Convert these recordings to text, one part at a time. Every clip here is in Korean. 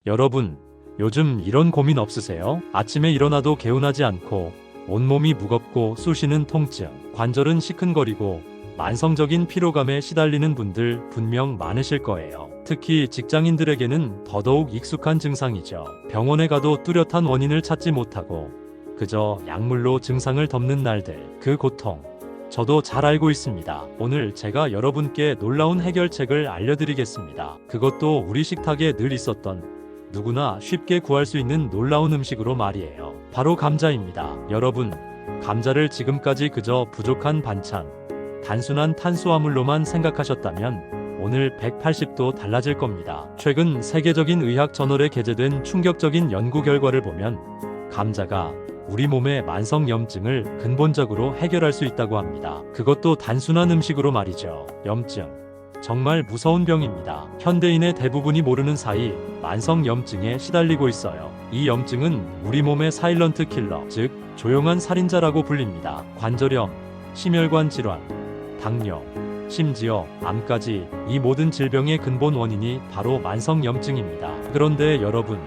여러분, 요즘 이런 고민 없으세요? 아침에 일어나도 개운하지 않고 온몸이 무겁고 쑤시는 통증, 관절은 시큰거리고 만성적인 피로감에 시달리는 분들 분명 많으실 거예요. 특히 직장인들에게는 더더욱 익숙한 증상이죠. 병원에 가도 뚜렷한 원인을 찾지 못하고 그저 약물로 증상을 덮는 날들, 그 고통 저도 잘 알고 있습니다. 오늘 제가 여러분께 놀라운 해결책을 알려드리겠습니다. 그것도 우리 식탁에 늘 있었던 누구나 쉽게 구할 수 있는 놀라운 음식으로 말이에요. 바로 감자입니다. 여러분, 감자를 지금까지 그저 부족한 반찬, 단순한 탄수화물로만 생각하셨다면 오늘 180도 달라질 겁니다. 최근 세계적인 의학 저널에 게재된 충격적인 연구 결과를 보면 감자가 우리 몸의 만성 염증을 근본적으로 해결할 수 있다고 합니다. 그것도 단순한 음식으로 말이죠. 염증, 정말 무서운 병입니다. 현대인의 대부분이 모르는 사이 만성 염증에 시달리고 있어요. 이 염증은 우리 몸의 사일런트 킬러, 즉 조용한 살인자라고 불립니다. 관절염, 심혈관 질환, 당뇨, 심지어 암까지 이 모든 질병의 근본 원인이 바로 만성 염증입니다. 그런데 여러분,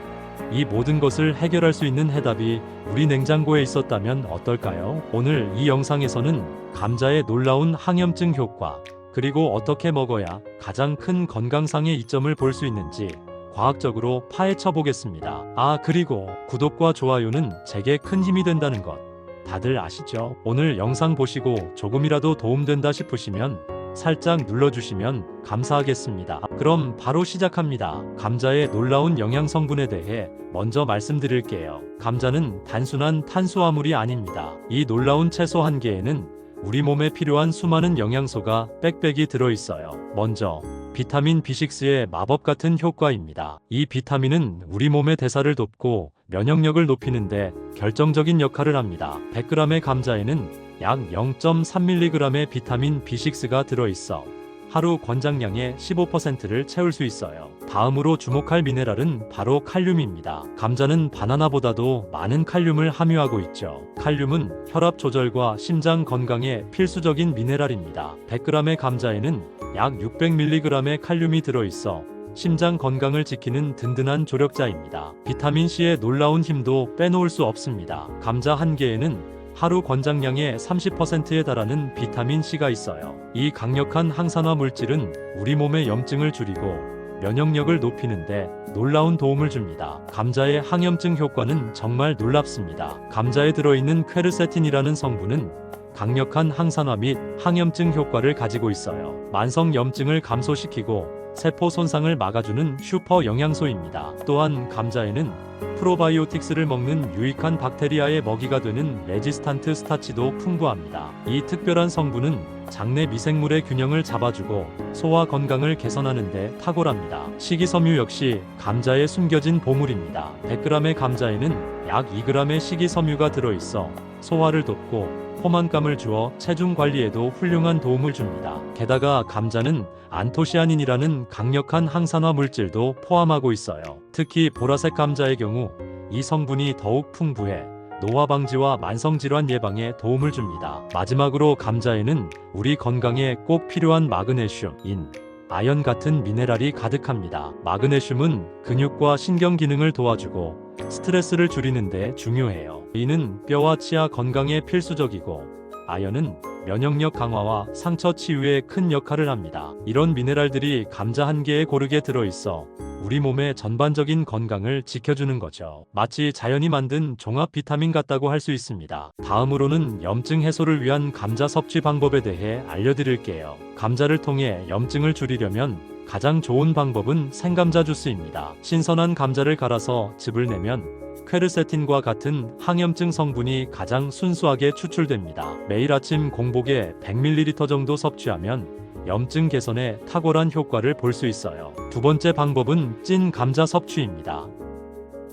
이 모든 것을 해결할 수 있는 해답이 우리 냉장고에 있었다면 어떨까요? 오늘 이 영상에서는 감자의 놀라운 항염증 효과, 그리고 어떻게 먹어야 가장 큰 건강상의 이점을 볼 수 있는지 과학적으로 파헤쳐 보겠습니다. 그리고 구독과 좋아요는 제게 큰 힘이 된다는 것 다들 아시죠? 오늘 영상 보시고 조금이라도 도움된다 싶으시면 살짝 눌러주시면 감사하겠습니다. 그럼 바로 시작합니다. 감자의 놀라운 영양 성분에 대해 먼저 말씀드릴게요. 감자는 단순한 탄수화물이 아닙니다. 이 놀라운 채소 한 개에는 우리 몸에 필요한 수많은 영양소가 빽빽이 들어있어요. 먼저 비타민 B6의 마법 같은 효과입니다. 이 비타민은 우리 몸의 대사를 돕고 면역력을 높이는데 결정적인 역할을 합니다. 100g의 감자에는 약 0.3mg의 비타민 B6가 들어있어 하루 권장량의 15%를 채울 수 있어요. 다음으로 주목할 미네랄은 바로 칼륨입니다. 감자는 바나나보다도 많은 칼륨을 함유하고 있죠. 칼륨은 혈압 조절과 심장 건강에 필수적인 미네랄입니다. 100g의 감자에는 약 600mg의 칼륨이 들어있어 심장 건강을 지키는 든든한 조력자입니다. 비타민C의 놀라운 힘도 빼놓을 수 없습니다. 감자 한 개에는 하루 권장량의 30%에 달하는 비타민C가 있어요. 이 강력한 항산화 물질은 우리 몸의 염증을 줄이고 면역력을 높이는데 놀라운 도움을 줍니다. 감자의 항염증 효과는 정말 놀랍습니다. 감자에 들어있는 퀘르세틴이라는 성분은 강력한 항산화 및 항염증 효과를 가지고 있어요. 만성 염증을 감소시키고 세포 손상을 막아주는 슈퍼 영양소입니다. 또한 감자에는 프로바이오틱스를 먹는 유익한 박테리아의 먹이가 되는 레지스탄트 스타치도 풍부합니다. 이 특별한 성분은 장내 미생물의 균형을 잡아주고 소화 건강을 개선하는 데 탁월합니다. 식이섬유 역시 감자에 숨겨진 보물입니다. 100g의 감자에는 약 2g의 식이섬유가 들어있어 소화를 돕고 포만감을 주어 체중 관리에도 훌륭한 도움을 줍니다. 게다가 감자는 안토시아닌이라는 강력한 항산화 물질도 포함하고 있어요. 특히 보라색 감자의 경우 이 성분이 더욱 풍부해 노화 방지와 만성질환 예방에 도움을 줍니다. 마지막으로 감자에는 우리 건강에 꼭 필요한 마그네슘, 인, 아연 같은 미네랄이 가득합니다. 마그네슘은 근육과 신경 기능을 도와주고 스트레스를 줄이는 데 중요해요. 이는 뼈와 치아 건강에 필수적이고 아연은 면역력 강화와 상처 치유에 큰 역할을 합니다. 이런 미네랄들이 감자 한 개에 고르게 들어있어 우리 몸의 전반적인 건강을 지켜주는 거죠. 마치 자연이 만든 종합 비타민 같다고 할 수 있습니다. 다음으로는 염증 해소를 위한 감자 섭취 방법에 대해 알려드릴게요. 감자를 통해 염증을 줄이려면 가장 좋은 방법은 생감자 주스입니다. 신선한 감자를 갈아서 즙을 내면 퀘르세틴과 같은 항염증 성분이 가장 순수하게 추출됩니다. 매일 아침 공복에 100ml 정도 섭취하면 염증 개선에 탁월한 효과를 볼 수 있어요. 두 번째 방법은 찐 감자 섭취입니다.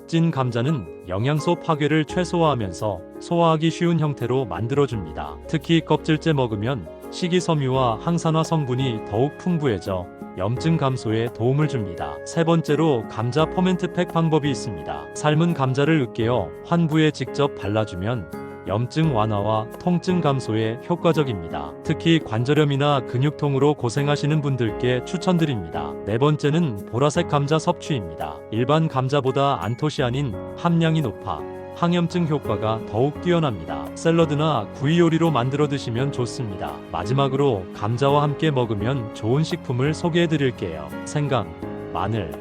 찐 감자는 영양소 파괴를 최소화하면서 소화하기 쉬운 형태로 만들어줍니다. 특히 껍질째 먹으면 식이섬유와 항산화 성분이 더욱 풍부해져 염증 감소에 도움을 줍니다. 세 번째로 감자 퍼멘트 팩 방법이 있습니다. 삶은 감자를 으깨어 환부에 직접 발라주면 염증 완화와 통증 감소에 효과적입니다. 특히 관절염이나 근육통으로 고생하시는 분들께 추천드립니다. 네 번째는 보라색 감자 섭취입니다. 일반 감자보다 안토시아닌 함량이 높아 항염증 효과가 더욱 뛰어납니다. 샐러드나 구이 요리로 만들어 드시면 좋습니다. 마지막으로 감자와 함께 먹으면 좋은 식품을 소개해 드릴게요. 생강, 마늘,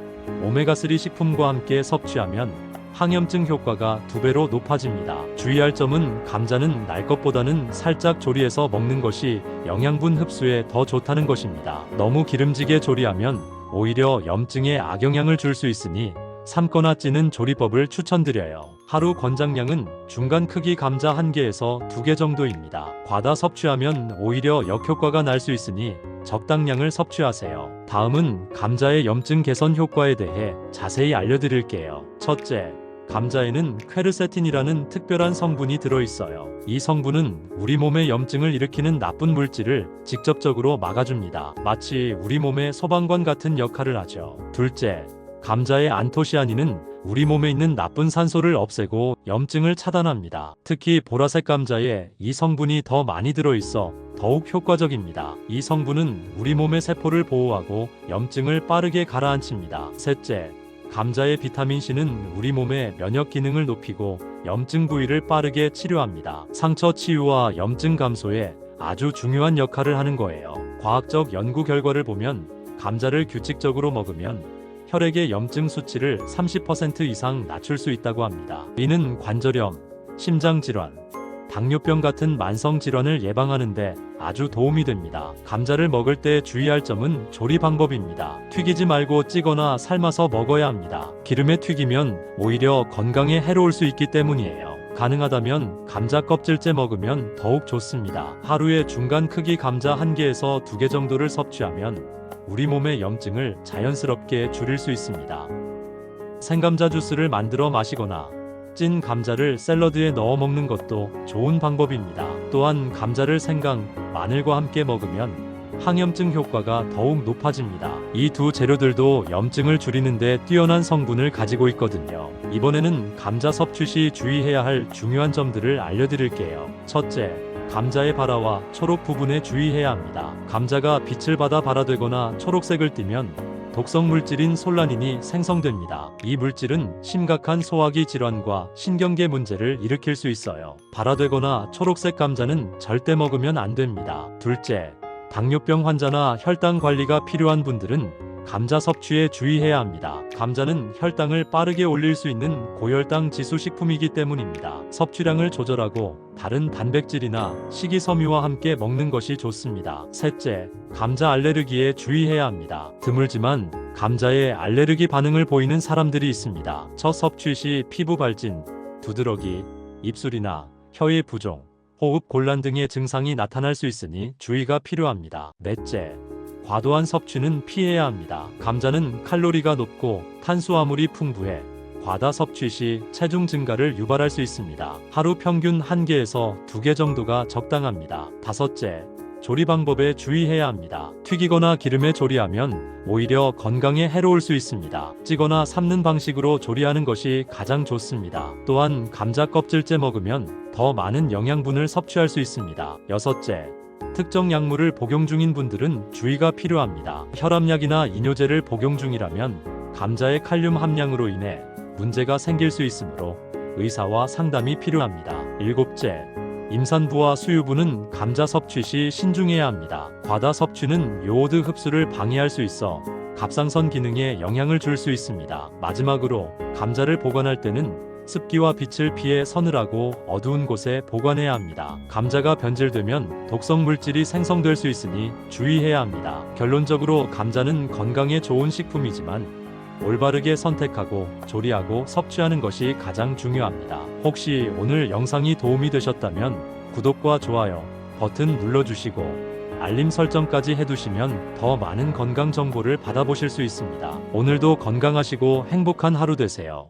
오메가3 식품과 함께 섭취하면 항염증 효과가 2배로 높아집니다. 주의할 점은 감자는 날 것보다는 살짝 조리해서 먹는 것이 영양분 흡수에 더 좋다는 것입니다. 너무 기름지게 조리하면 오히려 염증에 악영향을 줄 수 있으니 삶거나 찌는 조리법을 추천드려요. 하루 권장량은 중간 크기 감자 1개에서 2개 정도입니다. 과다 섭취하면 오히려 역효과가 날 수 있으니 적당량을 섭취하세요. 다음은 감자의 염증 개선 효과에 대해 자세히 알려드릴게요. 첫째, 감자에는 퀘르세틴이라는 특별한 성분이 들어있어요. 이 성분은 우리 몸에 염증을 일으키는 나쁜 물질을 직접적으로 막아줍니다. 마치 우리 몸의 소방관 같은 역할을 하죠. 둘째, 감자의 안토시아닌은 우리 몸에 있는 나쁜 산소를 없애고 염증을 차단합니다. 특히 보라색 감자에 이 성분이 더 많이 들어있어 더욱 효과적입니다. 이 성분은 우리 몸의 세포를 보호하고 염증을 빠르게 가라앉힙니다. 셋째, 감자의 비타민C는 우리 몸의 면역 기능을 높이고 염증 부위를 빠르게 치료합니다. 상처 치유와 염증 감소에 아주 중요한 역할을 하는 거예요. 과학적 연구 결과를 보면 감자를 규칙적으로 먹으면 혈액의 염증 수치를 30% 이상 낮출 수 있다고 합니다. 이는 관절염, 심장질환, 당뇨병 같은 만성 질환을 예방하는 데 아주 도움이 됩니다. 감자를 먹을 때 주의할 점은 조리 방법입니다. 튀기지 말고 찌거나 삶아서 먹어야 합니다. 기름에 튀기면 오히려 건강에 해로울 수 있기 때문이에요. 가능하다면 감자 껍질째 먹으면 더욱 좋습니다. 하루에 중간 크기 감자 1개에서 2개 정도를 섭취하면 우리 몸의 염증을 자연스럽게 줄일 수 있습니다. 생감자 주스를 만들어 마시거나 찐 감자를 샐러드에 넣어 먹는 것도 좋은 방법입니다. 또한 감자를 생강, 마늘과 함께 먹으면 항염증 효과가 더욱 높아집니다. 이 두 재료들도 염증을 줄이는 데 뛰어난 성분을 가지고 있거든요. 이번에는 감자 섭취 시 주의해야 할 중요한 점들을 알려드릴게요. 첫째, 감자의 발화와 초록 부분에 주의해야 합니다. 감자가 빛을 받아 발화되거나 초록색을 띠면 독성 물질인 솔라닌이 생성됩니다. 이 물질은 심각한 소화기 질환과 신경계 문제를 일으킬 수 있어요. 발화되거나 초록색 감자는 절대 먹으면 안 됩니다. 둘째, 당뇨병 환자나 혈당 관리가 필요한 분들은 감자 섭취에 주의해야 합니다. 감자는 혈당을 빠르게 올릴 수 있는 고혈당 지수 식품이기 때문입니다. 섭취량을 조절하고 다른 단백질이나 식이섬유와 함께 먹는 것이 좋습니다. 셋째, 감자 알레르기에 주의해야 합니다. 드물지만 감자에 알레르기 반응을 보이는 사람들이 있습니다. 첫 섭취 시 피부 발진, 두드러기, 입술이나 혀의 부종, 호흡 곤란 등의 증상이 나타날 수 있으니 주의가 필요합니다. 넷째, 과도한 섭취는 피해야 합니다. 감자는 칼로리가 높고 탄수화물이 풍부해 과다 섭취 시 체중 증가를 유발할 수 있습니다. 하루 평균 1개에서 2개 정도가 적당합니다. 다섯째, 조리 방법에 주의해야 합니다. 튀기거나 기름에 조리하면 오히려 건강에 해로울 수 있습니다. 찌거나 삶는 방식으로 조리하는 것이 가장 좋습니다. 또한 감자 껍질째 먹으면 더 많은 영양분을 섭취할 수 있습니다. 여섯째, 특정 약물을 복용 중인 분들은 주의가 필요합니다. 혈압약이나 이뇨제를 복용 중이라면 감자의 칼륨 함량으로 인해 문제가 생길 수 있으므로 의사와 상담이 필요합니다. 일곱째, 임산부와 수유부는 감자 섭취 시 신중해야 합니다. 과다 섭취는 요오드 흡수를 방해할 수 있어 갑상선 기능에 영향을 줄 수 있습니다. 마지막으로 감자를 보관할 때는 습기와 빛을 피해 서늘하고 어두운 곳에 보관해야 합니다. 감자가 변질되면 독성 물질이 생성될 수 있으니 주의해야 합니다. 결론적으로 감자는 건강에 좋은 식품이지만 올바르게 선택하고 조리하고 섭취하는 것이 가장 중요합니다. 혹시 오늘 영상이 도움이 되셨다면 구독과 좋아요 버튼 눌러주시고 알림 설정까지 해두시면 더 많은 건강 정보를 받아보실 수 있습니다. 오늘도 건강하시고 행복한 하루 되세요.